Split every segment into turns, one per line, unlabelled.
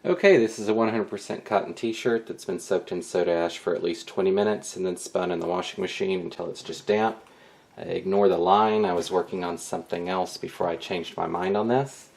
Okay, this is a 100% cotton t-shirt that's been soaked in soda ash for at least 20 minutes and then spun in the washing machine until it's just damp. Ignore the line, I was working on something else before I changed my mind on this.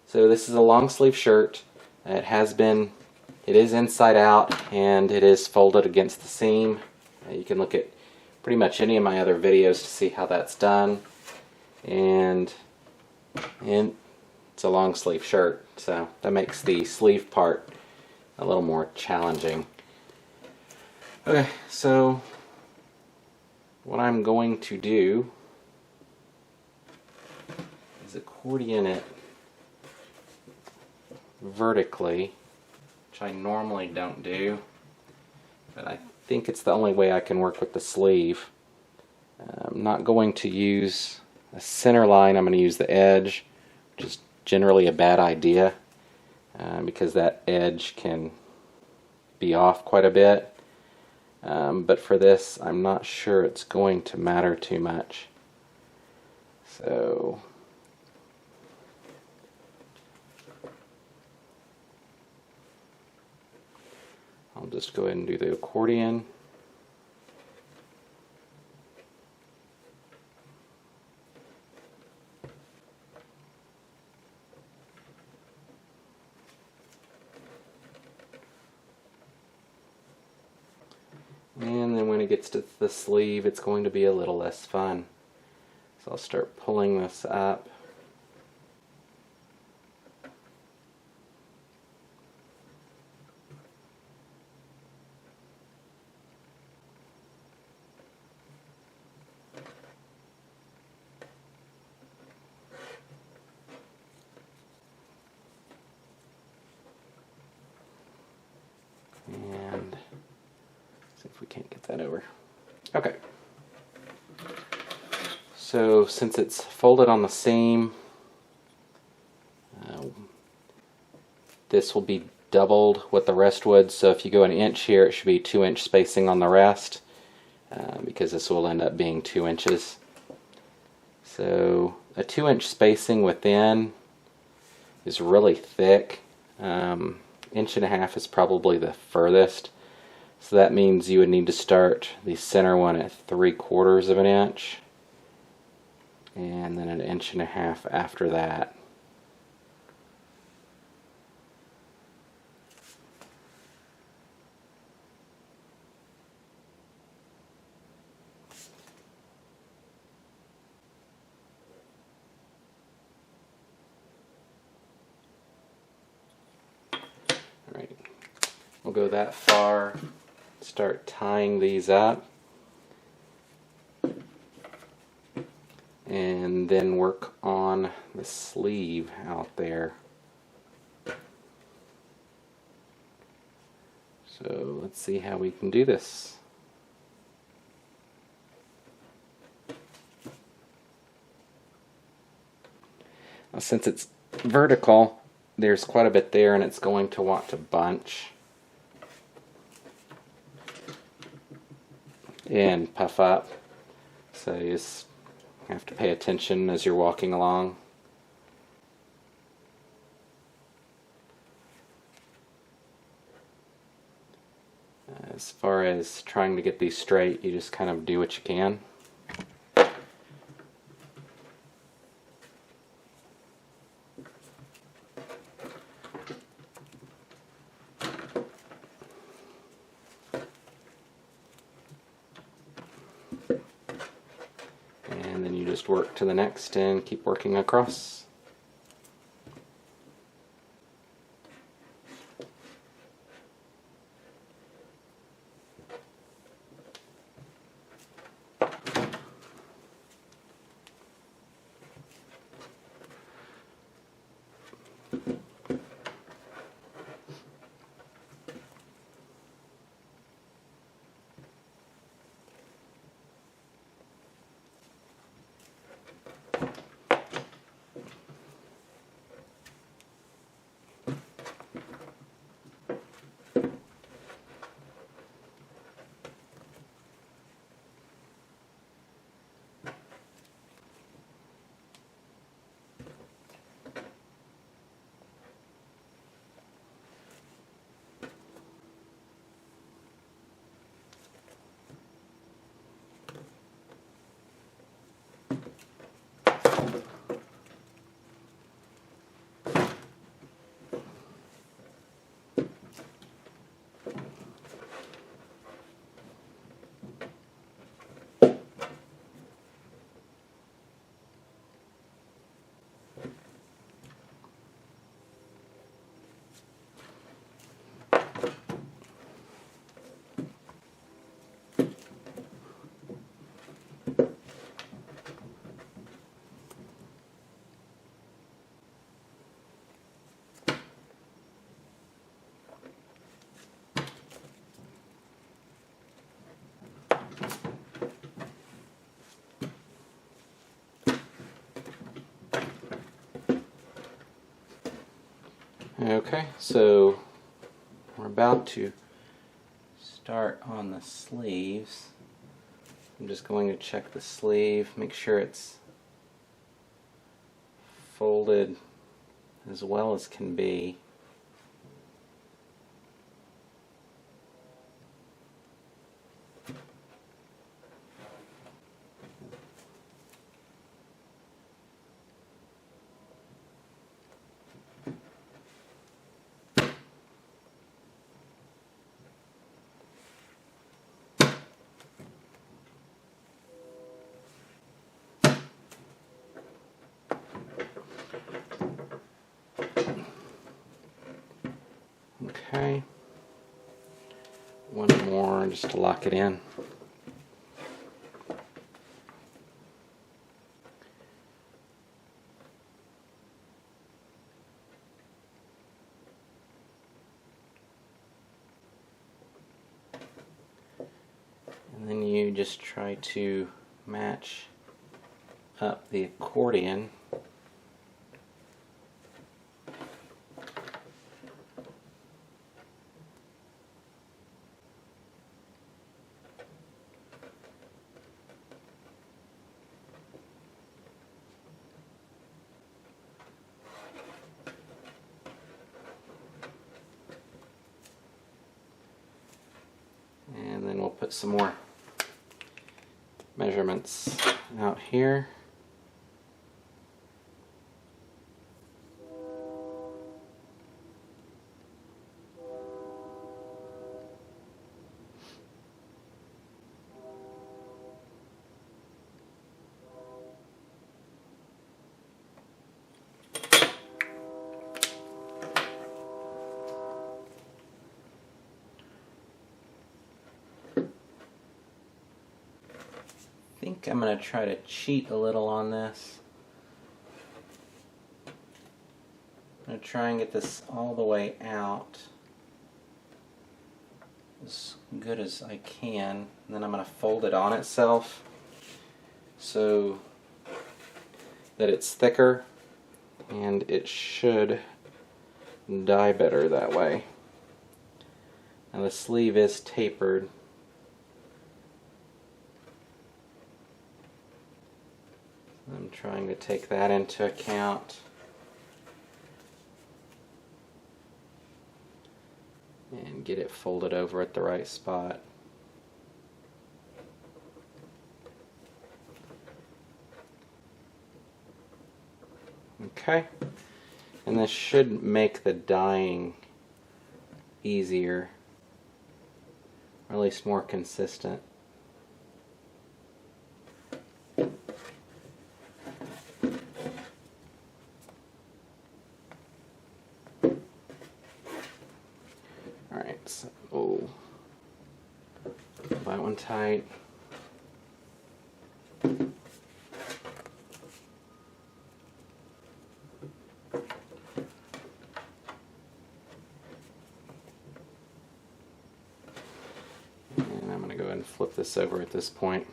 So this is a long sleeve shirt. It is inside out and it is folded against the seam. You can look at pretty much any of my other videos to see how that's done. And it's a long sleeve shirt, so that makes the sleeve part a little more challenging. Okay, so what I'm going to do is accordion it vertically, which I normally don't do, but I think it's the only way I can work with the sleeve. I'm not going to use a center line, I'm going to use the edge, which is generally a bad idea because that edge can be off quite a bit. But for this, I'm not sure it's going to matter too much. So I'll just go ahead and do the accordion. And then when it gets to the sleeve, it's going to be a little less fun. So I'll start pulling this up. And see if we can't get that over. Okay. So since it's folded on the seam, this will be doubled what the rest would. So if you go an inch here, it should be 2-inch spacing on the rest, because this will end up being 2 inches. So a 2-inch spacing within is really thick. 1.5 inches is probably the furthest. So that means you would need to start the center one at 3/4 of an inch, and then 1.5 inches after that. Alright, we'll go that far, start tying these up, and then work on the sleeve out there. So let's see how we can do this. Now, since it's vertical, there's quite a bit there and it's going to want to bunch and puff up. So you just have to pay attention as you're walking along. As far as trying to get these straight, you just kind of do what you can. And then you just work to the next and keep working across. Okay, so we're about to start on the sleeves. I'm just going to check the sleeve, make sure it's folded as well as can be. Okay, one more just to lock it in. And then you just try to match up the accordion . And then we'll put some more measurements out here. I think I'm going to try to cheat a little on this. I'm going to try and get this all the way out as good as I can, and then I'm going to fold it on itself so that it's thicker, and it should die better that way. Now the sleeve is tapered. I'm trying to take that into account. And get it folded over at the right spot. Okay, and this should make the dyeing easier, or at least more consistent. Alright, so pull that one tight. And I'm going to go ahead and flip this over at this point.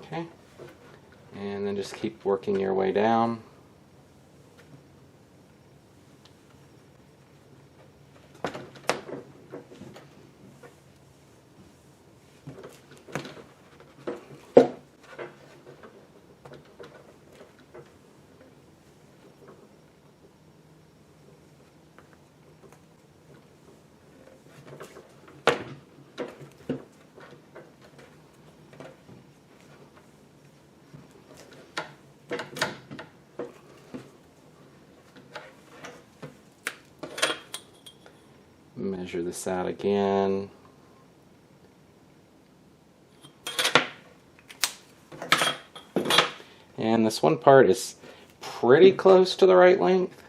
Okay, and then just keep working your way down. Measure this out again. And this one part is pretty close to the right length,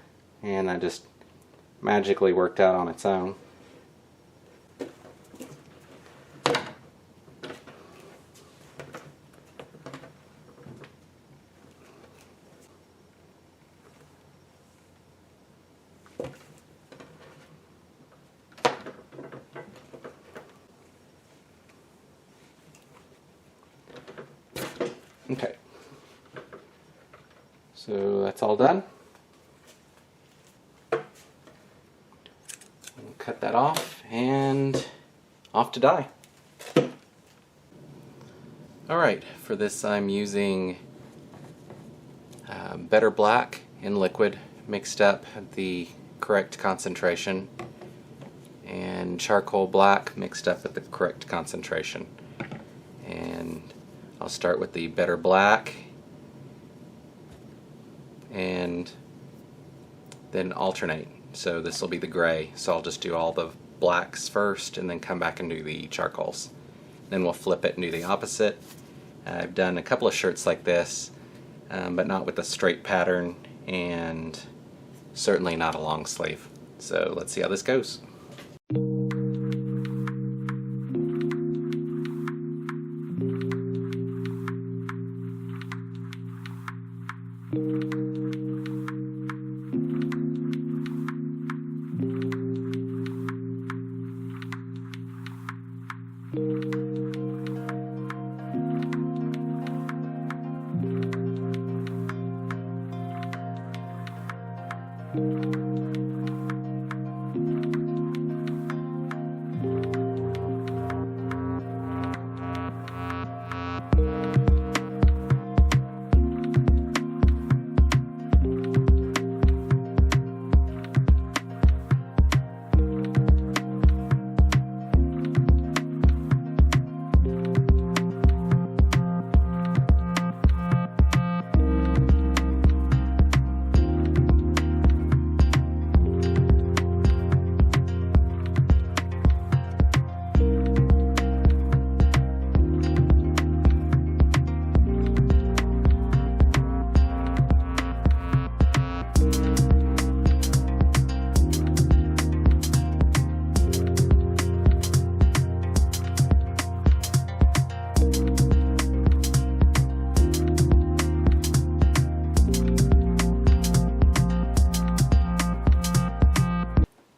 and that just magically worked out on its own. Okay, so that's all done. We'll cut that off and off to dye. Alright, for this I'm using Better Black in liquid mixed up at the correct concentration, and Charcoal Black mixed up at the correct concentration. And I'll start with the Better Black and then alternate. So this will be the gray, so I'll just do all the blacks first and then come back and do the charcoals. Then we'll flip it and do the opposite. I've done a couple of shirts like this, but not with a straight pattern, and certainly not a long sleeve. So let's see how this goes.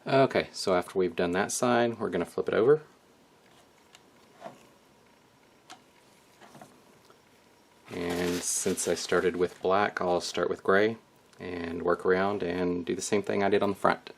Okay, so after we've done that side, we're going to flip it over. And since I started with black, I'll start with gray and work around and do the same thing I did on the front.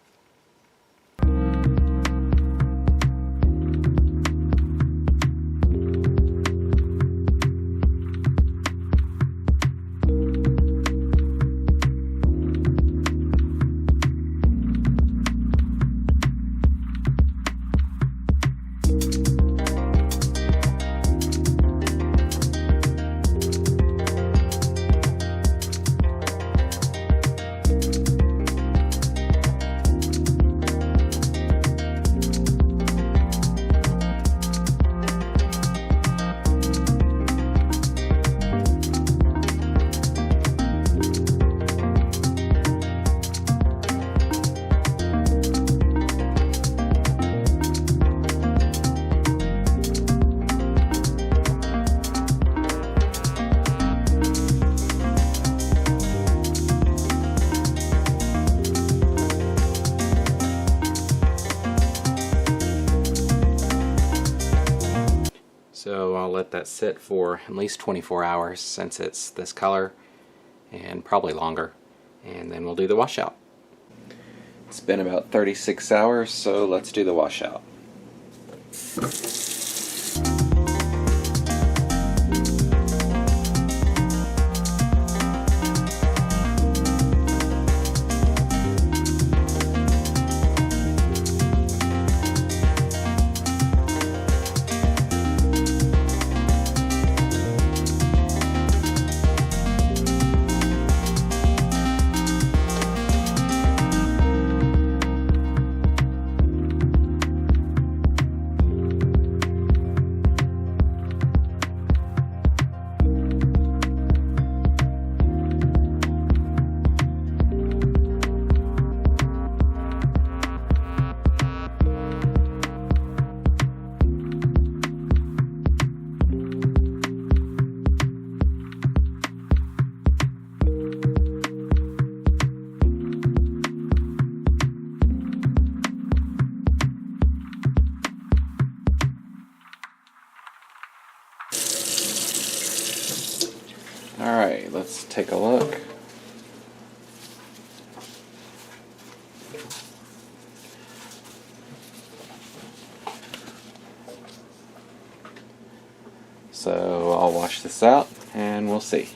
So I'll let that sit for at least 24 hours since it's this color, and probably longer, and then we'll do the washout. It's been about 36 hours, so let's do the washout. Alright, let's take a look. So I'll wash this out and we'll see.